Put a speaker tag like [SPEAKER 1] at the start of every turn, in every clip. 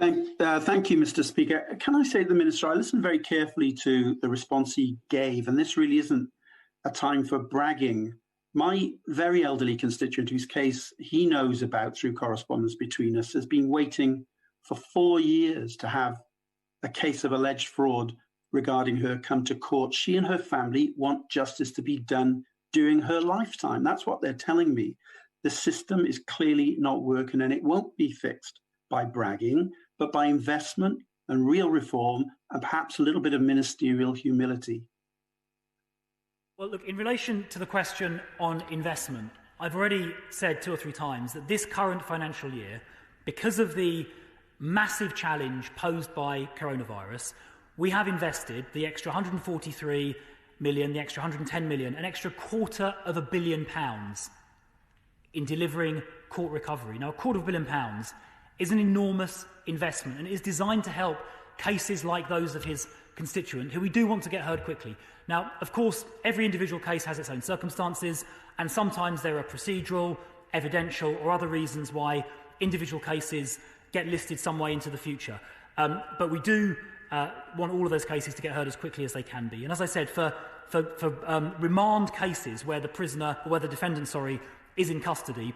[SPEAKER 1] Thank you, Mr. Speaker. Can I say to the Minister, I listened very carefully to the response he gave, and this really isn't a time for bragging. My very elderly constituent, whose case he knows about through correspondence between us, has been waiting for 4 years to have a case of alleged fraud regarding her come to court. She and her family want justice to be done during her lifetime. That's what they're telling me. The system is clearly not working, and it won't be fixed by bragging, but by investment and real reform, and perhaps a little bit of ministerial humility.
[SPEAKER 2] Well, look, in relation to the question on investment, I've already said 2 or 3 times that this current financial year, because of the massive challenge posed by coronavirus, we have invested the extra 143 million, the extra 110 million, an extra £250 million in delivering court recovery. Now, £250 million is an enormous investment, and it is designed to help cases like those of his constituent, who we do want to get heard quickly. Now, of course, every individual case has its own circumstances, and sometimes there are procedural, evidential, or other reasons why individual cases get listed some way into the future. But we do want all of those cases to get heard as quickly as they can be. And as I said, for remand cases where the prisoner, or where the defendant, is in custody,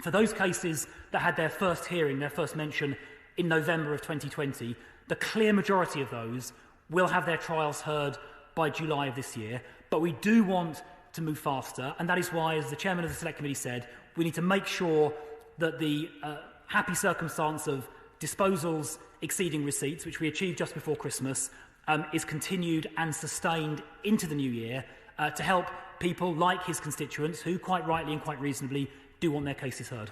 [SPEAKER 2] for those cases that had their first hearing, their first mention in November of 2020, the clear majority of those will have their trials heard by July of this year. But we do want to move faster, and that is why, as the chairman of the Select Committee said, we need to make sure that the happy circumstance of disposals exceeding receipts, which we achieved just before Christmas, is continued and sustained into the new year to help people like his constituents who, quite rightly and quite reasonably, do want their cases heard.